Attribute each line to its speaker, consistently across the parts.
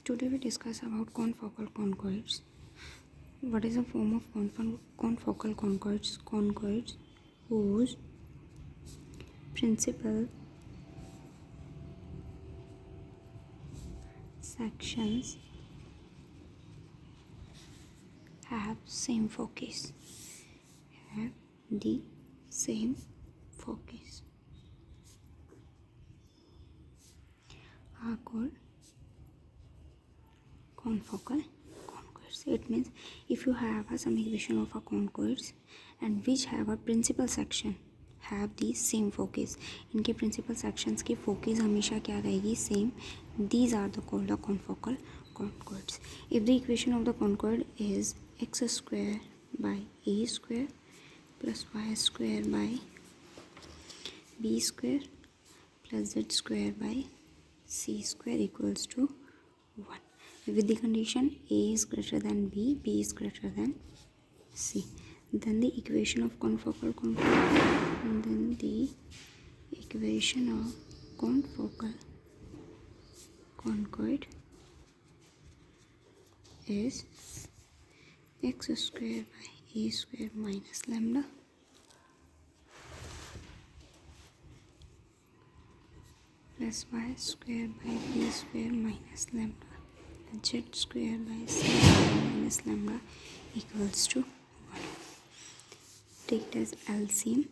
Speaker 1: Today we discuss about confocal conchoids. What is a form of confocal conchoids? Conchoids whose principal sections have same focus. Have the same focus are called confocal conchoids. It means if you have some equation of a conchoids and which have a principal section have the same focus, इनके principal sections की focus हमेशा क्या रहेगी same. These are the called the confocal conchoids. If the equation of the conchoid is x square by a square plus y square by b square plus z square by c square equals to 1. With the condition a is greater than b, b is greater than c, then the equation of confocal conchoid is x square by a square minus lambda plus y square by b square minus lambda z square by c square minus lambda equals to 1. Take it as LCM,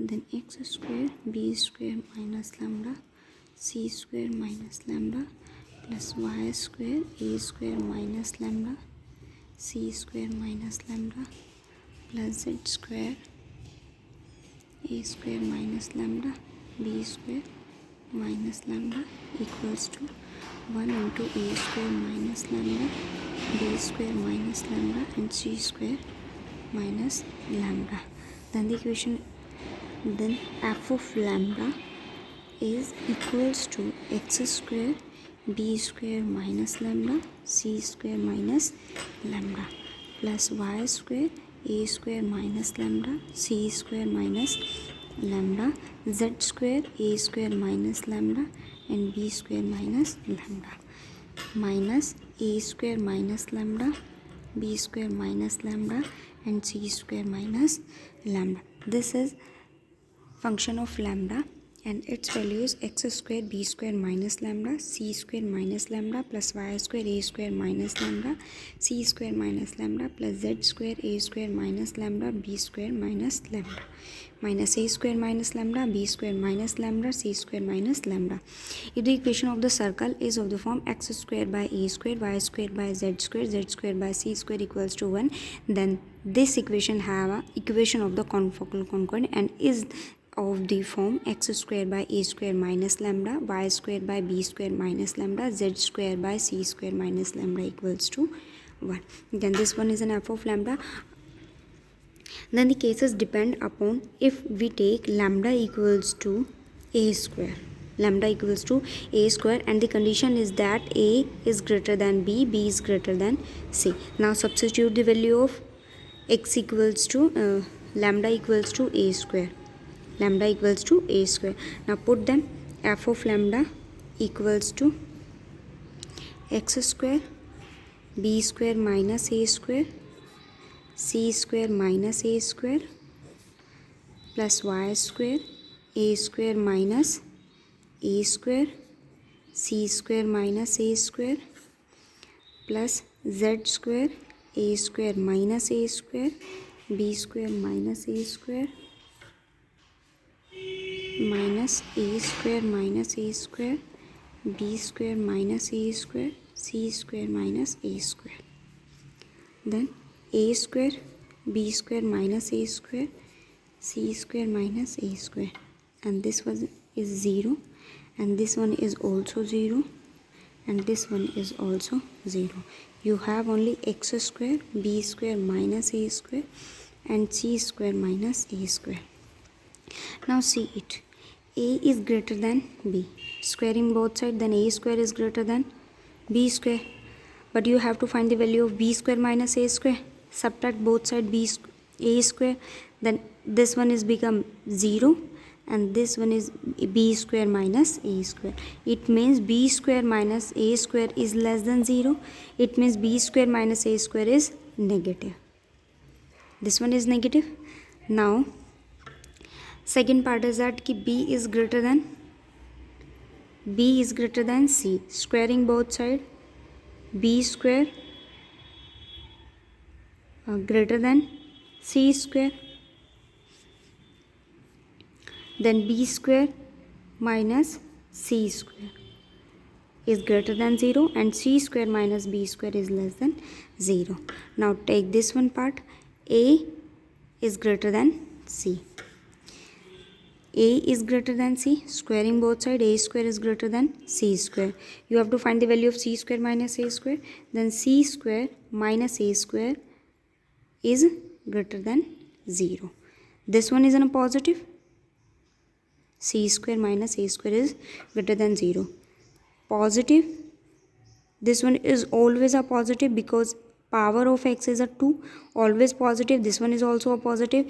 Speaker 1: then x square b square minus lambda c square minus lambda plus y square a square minus lambda c square minus lambda plus z square a square minus lambda b square minus lambda equals to 1 into a square minus lambda b square minus lambda and c square minus lambda. Then the equation, then f of lambda is equals to x square b square minus lambda c square minus lambda plus y square a square minus lambda c square minus lambda z square a square minus lambda and b square minus lambda minus a square minus lambda b square minus lambda and c square minus lambda. This is function of lambda and its value is x square b square minus lambda c square minus lambda plus y square a square minus lambda c square minus lambda plus z square a square minus lambda b square minus lambda minus a square minus lambda b square minus lambda c square minus lambda. If the equation of the circle is of the form x square by a square y square by z square by c square equals to 1, then this equation have a equation of the confocal conchoid and is of the form x square by a square minus lambda y square by b square minus lambda z square by c square minus lambda equals to 1. Then this one is an f of lambda. Then the cases depend upon if we take lambda equals to a square. Lambda equals to a square and the condition is that a is greater than b, b is greater than c. Now substitute the value of x equals to lambda equals to a square. Lambda equals to a square. Now put them. F of lambda equals to x square b square minus a square c square minus a square plus y square a square minus a square c square minus a square plus z square a square minus a square b square minus a square minus a square minus a square b square minus a square c square minus a square. Then a square b square minus a square c square minus a square, and this one is 0 and this one is also 0 and this one is also 0. You have only x square b square minus a square and c square minus a square. Now see it, a is greater than b, squaring both sides, then a square is greater than b square, but you have to find the value of b square minus a square. Subtract both sides a square, then this one is become 0 and this one is b square minus a square. It means b square minus a square is less than 0. It means b square minus a square is negative. This one is negative. Now second part is that ki b is greater than c. Squaring both side, b square greater than c square, then b square minus c square is greater than 0 and c square minus b square is less than 0. Now take this one part, a is greater than c. A is greater than c, squaring both side, a square is greater than c square. You have to find the value of c square minus a square. Then c square minus a square is greater than 0. This one is in a positive. C square minus a square is greater than 0. Positive. This one is always a positive because power of x is a 2. Always positive. This one is also a positive.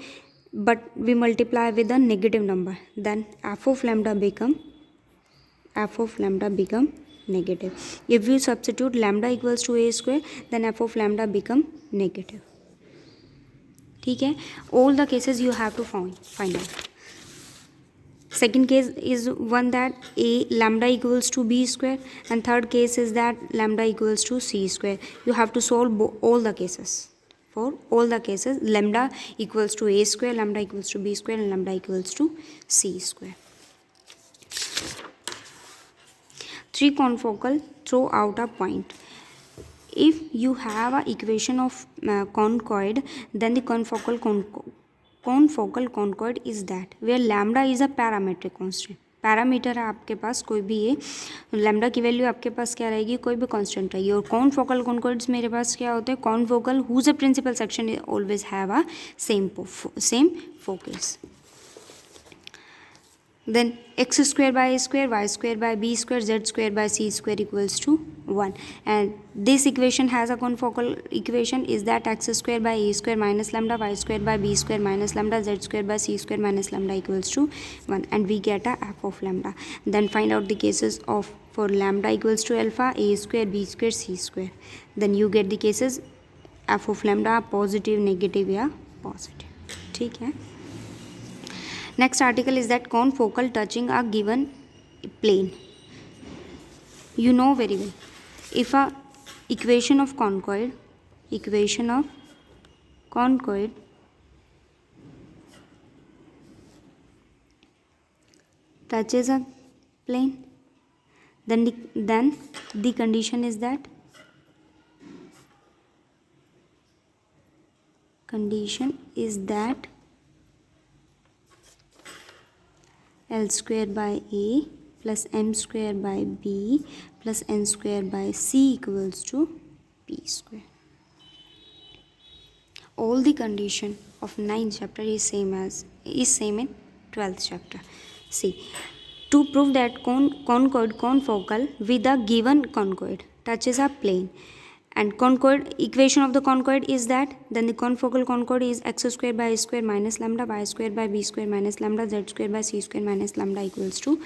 Speaker 1: But we multiply with a negative number. Then f of lambda become negative. If you substitute lambda equals to a square, then f of lambda become negative. ठीक है, all the cases you have to find out. Second case is one that a lambda equals to b square, and third case is that lambda equals to c square. You have to solve all the cases. For all the cases, lambda equals to a square, lambda equals to b square, and lambda equals to c square. 3 confocal, throw out a point. If you have an equation of conchoid, then the confocal conchoid is that where lambda is a parametric constant. Parameter है आपके पास कोई भी ये, lambda की value आपके पास क्या रहेगी, कोई भी कांस्टेंट रहेगी. और कॉनफोकल कॉन्कॉर्ड्स मेरे पास क्या होते हैं, confocal whose a principal section always have a same focus. Then x square by a square, y square by b square, z square by c square equals to 1. And this equation has a confocal equation is that x square by a square minus lambda, y square by b square minus lambda, z square by c square minus lambda equals to 1. And we get a f of lambda. Then find out the cases of for lambda equals to alpha, a square, b square, c square. Then you get the cases f of lambda positive, negative या positive. ठीक है. Next article is that confocal touching a given plane. You know very well, if a equation of conchoid touches a plane, then the condition is that L square by A plus M square by B plus N square by C equals to P square. All the condition of 9th chapter is same in 12th chapter. See, to prove that confocal with a given conchoid touches a plane, and conchoid equation of the conchoid is that then the confocal conchoid is x square by a square minus lambda, y square by b square minus lambda, z square by c square minus lambda equals to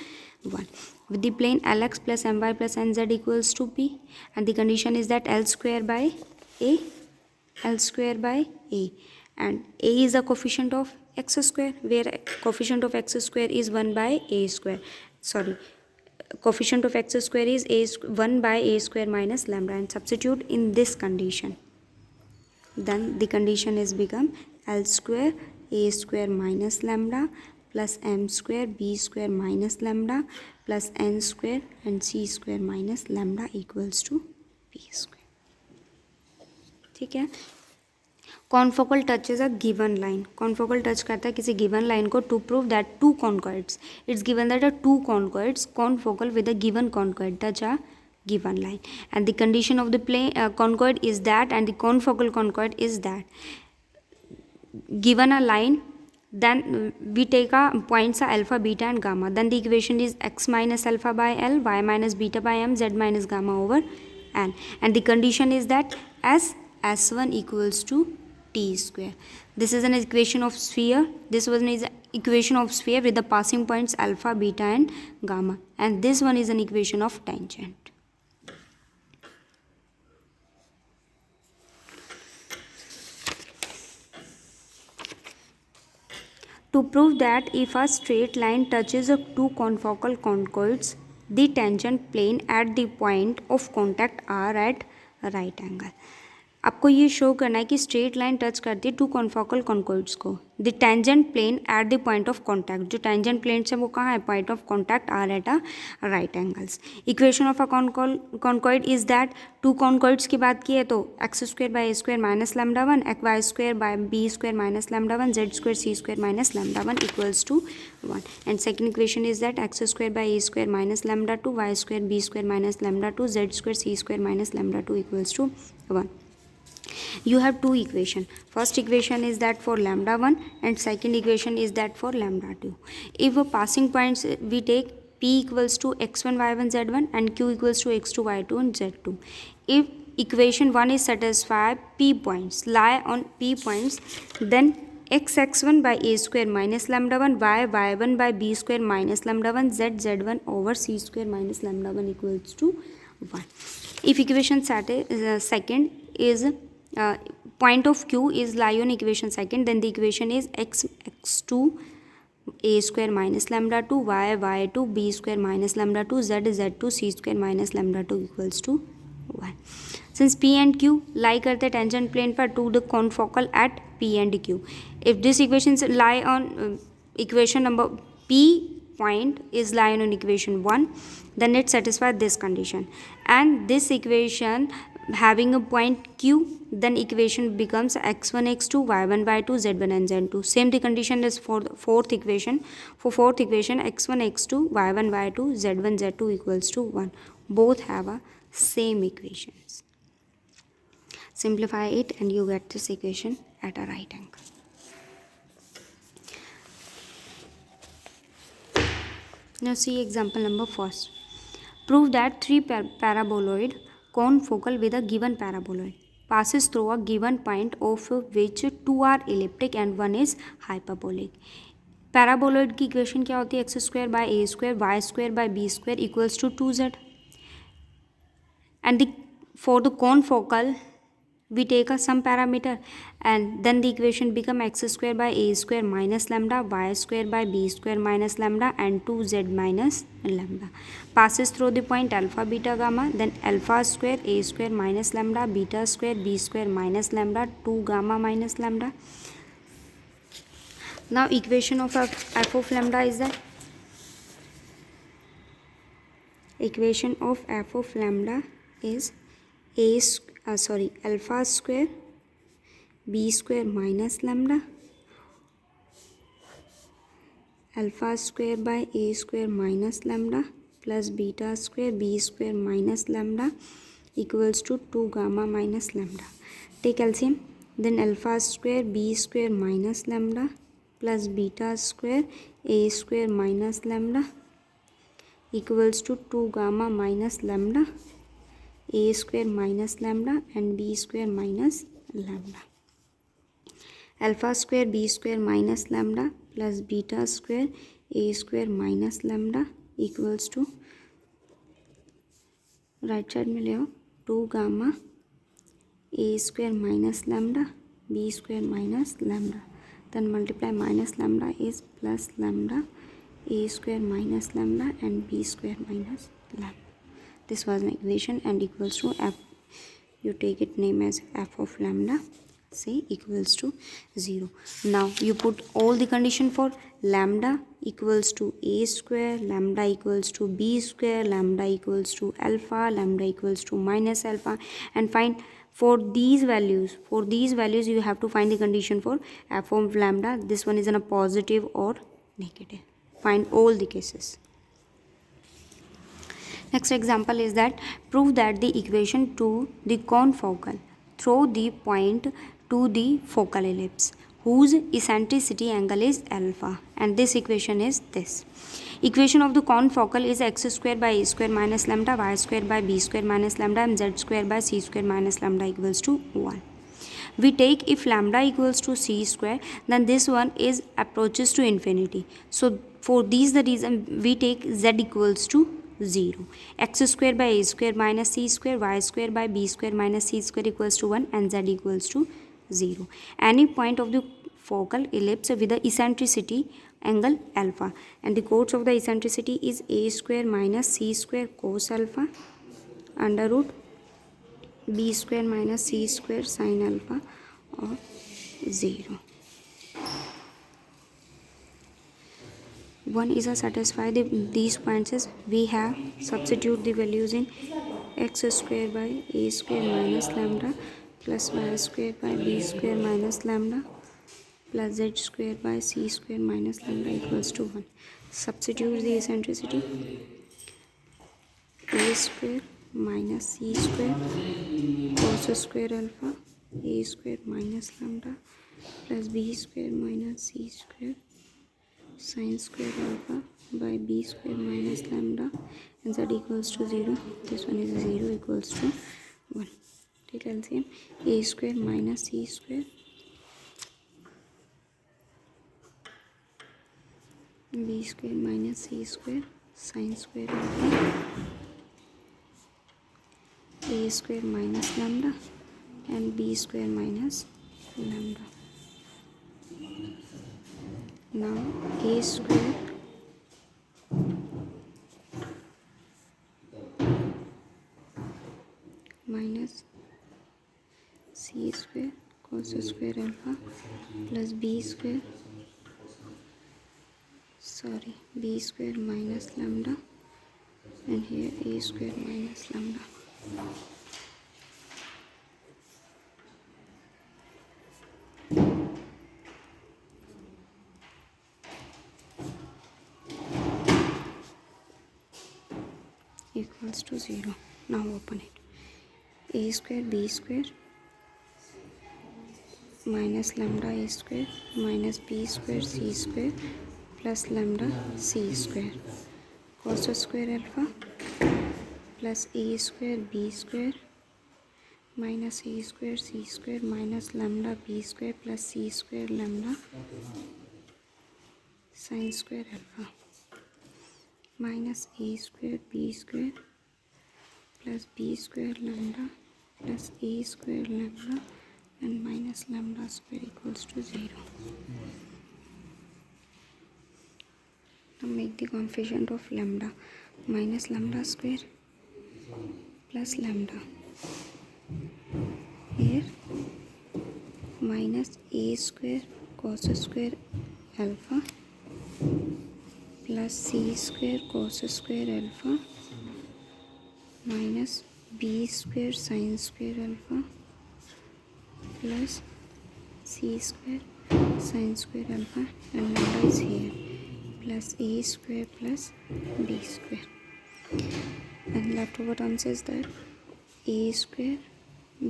Speaker 1: 1. With the plane lx plus my plus nz equals to p, and the condition is that L square by a, and a is a coefficient of x square, where coefficient of x square is 1 by a square. Coefficient of x square is 1 by a square minus lambda, and substitute in this condition. Then the condition is become L square a square minus lambda plus m square b square minus lambda plus n square and c square minus lambda equals to p square. ठीक है. Confocal touches a given line. Confocal टच करता है किसी given line को to prove that two conicoids. It's given that a two conicoids confocal with a given conicoid touch a given line, and the condition of the plane conchoid is that, and the confocal conchoid is that given a line, then we take a points alpha, beta and gamma. Then the equation is x minus alpha by L, y minus beta by m, z minus gamma over n, and the condition is that s1 equals to t square. This is an equation of sphere. This one is an equation of sphere with the passing points alpha, beta and gamma, and this one is an equation of tangent. To prove that if a straight line touches two confocal conchoids, the tangent plane at the point of contact are at right angle. आपको ये show करना है कि straight line touch करती है to confocal conicoids को. The tangent plane at the point of contact, जो tangent plane है वो कहाँ है, point of contact are at a right angles. Equation of a conicoid is that two conicoids की बात की है तो X square by A square minus lambda one, X Y square by B square minus lambda one, Z square C square minus lambda one equals to one. And second equation is that X square by A square minus lambda two, Y square B square minus lambda two, Z square C square minus lambda two equals to one. You have two equation. First equation is that for lambda 1 and second equation is that for lambda 2. If a passing points we take p equals to x1 y1 z1 and q equals to x2 y2 and z2. If equation 1 is satisfied, p points lie on p points, then x1 by a square minus lambda 1, y1 by b square minus lambda 1, z1 over c square minus lambda 1 equals to 1. If equation second is point of q is lie on equation second, then the equation is x2 a square minus lambda 2, y2 b square minus lambda 2, z2 c square minus lambda 2 equals to 1. Since p and q lie करते tangent plane पर to the confocal at p and q, if this equations lie on equation number p point is lying on equation 1, then it satisfies this condition, and this equation having a point q, then equation becomes x1 x2 y1 y2 z1 and z2. Same the condition is for the fourth equation. For fourth equation x1 x2 y1 y2 z1 z2 equals to 1. Both have a same equations. Simplify it and you get this equation at a right angle. Now see example number first. Prove that three paraboloid confocal with a given paraboloid passes through a given point of which two are elliptic and one is hyperbolic. Paraboloid की equation क्या होती है, X square by A square Y square by B square equals to 2z. And for the confocal we take a some parameter, and then the equation become x square by a square minus lambda, y square by b square minus lambda and 2z minus lambda passes through the point alpha beta gamma, then alpha square a square minus lambda, beta square b square minus lambda, 2 gamma minus lambda. Now equation of f of lambda is that equation of f of lambda is alpha square b square minus lambda, alpha square by a square minus lambda plus beta square b square minus lambda equals to 2 gamma minus lambda. Take LCM, then alpha square b square minus lambda plus beta square a square minus lambda equals to 2 gamma minus lambda, a square minus lambda and b square minus lambda. Alpha square b square minus lambda plus beta square a square minus lambda equals to right side में ले आओ 2 gamma a square minus lambda b square minus lambda, then multiply minus lambda is plus lambda a square minus lambda and b square minus lambda. This was an equation and equals to f. You take it name as f of lambda, say equals to 0. Now you put all the condition for lambda equals to a square, lambda equals to b square, lambda equals to alpha, lambda equals to minus alpha, and find for these values. For these values you have to find the condition for f of lambda. This one is in a positive or negative. Find all the cases. Next example is that prove that the equation to the confocal through the point to the focal ellipse whose eccentricity angle is alpha, and this equation is this. Equation of the confocal is x square by a square minus lambda, y square by b square minus lambda and z square by c square minus lambda equals to 1. we take if lambda equals to c square, then this one is approaches to infinity. So for these the reason we take z equals to 0. X square by a square minus c square, y square by b square minus c square equals to 1, and z equals to 0. Any point of the focal ellipse with the eccentricity angle alpha, and the codes of the eccentricity is a square minus c square cos alpha under root b square minus c square sin alpha or 0. One is a satisfy these points is we have substitute the values in x square by a square minus lambda plus y square by b square minus lambda plus z square by c square minus lambda equals to 1. Substitute the eccentricity a square minus c square cos square alpha a square minus lambda plus b square minus c square sin square alpha by b square minus lambda, and z equals to 0. This one is 0 equals to 1. Take LCM. A square minus c square b square minus c square sin square alpha a square minus lambda and b square minus lambda. Now a square minus c square cos square alpha plus b square minus lambda, and here a square minus lambda. Equals to 0. Now open it. A square b square minus lambda a square minus b square c square plus lambda c square cos square alpha plus a square b square minus a square c square minus lambda b square plus c square lambda sin square alpha minus a square b square plus b square lambda plus a square lambda and minus lambda square equals to 0. Now make the coefficient of lambda minus lambda square plus lambda. Here minus a square cos square alpha plus c square cos square alpha minus b square sin square alpha plus c square sin square alpha, and lambda is here plus a square plus b square, and leftover terms is that a square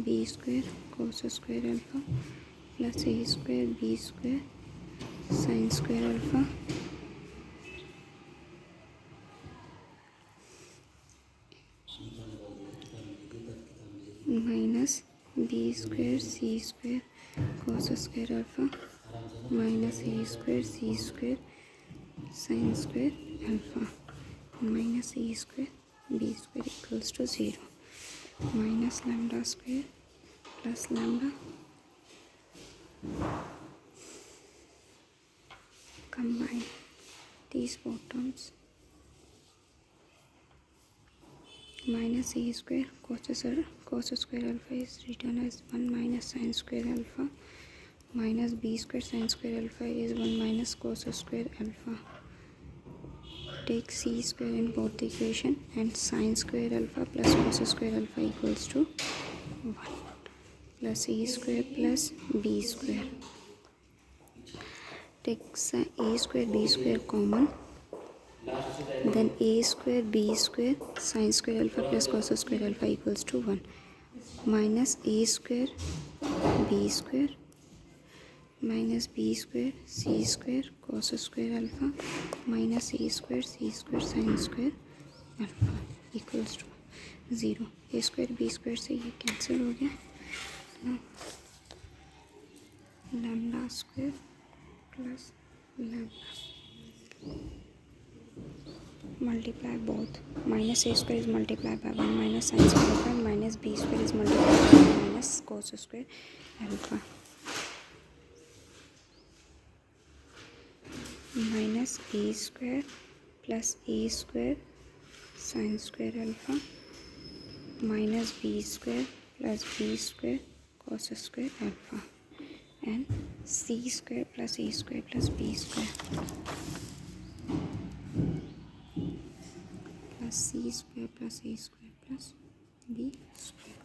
Speaker 1: b square cos square alpha plus a square b square sin square alpha minus b square c square cos square alpha minus a square c square sin square alpha minus a square b square equals to 0. Minus lambda square plus lambda combine these both terms minus a square cos square alpha is written as 1 minus sin square alpha minus b square sin square alpha is 1 minus cos square alpha. Take c square in both the equation, and sin square alpha plus cos square alpha equals to 1 plus a square plus b square. Take a square b square common, then a square b square sin square alpha plus cos square alpha equals to 1 minus a square b square minus b square c square cos square alpha minus a square c square sin square alpha equals to 0. a square b square से ये cancel हो गया. Now lambda square plus lambda. Multiply both. Minus a square is multiplied by 1 minus sin square alpha, and minus b square is multiplied by 1 minus cos square alpha. Minus a square plus a square sin square alpha minus b square plus b square cos square alpha, and c square plus a square plus b square plus c square plus a square plus b square.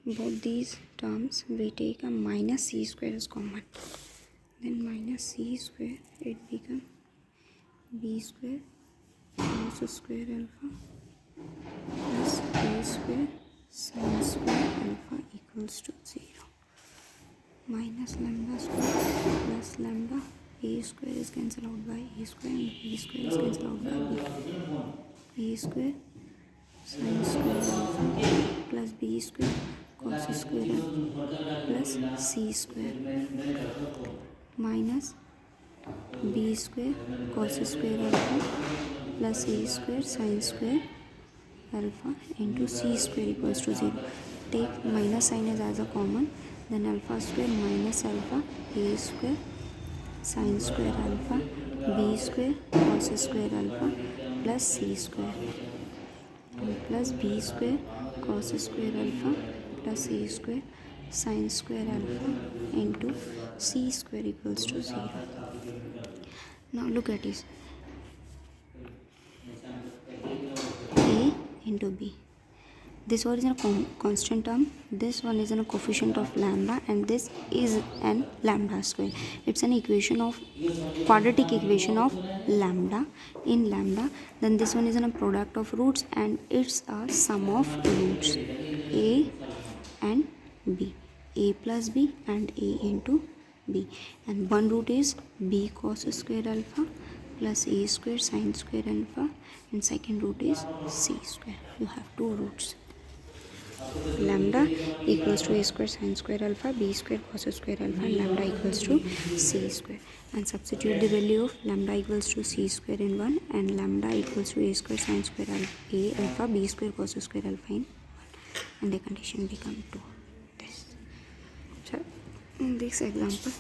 Speaker 1: Both these terms we take a minus c square as common, then minus c square, it becomes b square cos square alpha plus a square sin square alpha equals to 0. Minus lambda square plus lambda, a square is cancelled out by a square and b square is cancelled out by b. A square sin square alpha plus b square cos square alpha plus c square minus b square cos square alpha plus a square sin square alpha into c square equals to 0. Take minus sign as a common, then alpha square minus alpha a square sin square alpha b square cos square alpha plus c square plus b square cos square alpha plus a square sin square alpha into c square equals to 0. Now look at this. A into b. This one is a constant term, this one is a coefficient of lambda, and this is an lambda square. It's an equation of quadratic equation of lambda in lambda. Then this one is a product of roots, and it's a sum of roots a and b, a plus b and a into b, and one root is b cos square alpha plus a square sin square alpha, and second root is c square. You have two roots. Lambda equals to a square sin square alpha, b square cos square alpha, and lambda equals to c square. And substitute the value of lambda equals to c square in 1 and lambda equals to a square sin square alpha, a alpha b square cos square alpha in 1, and the condition become 2. This. So in this example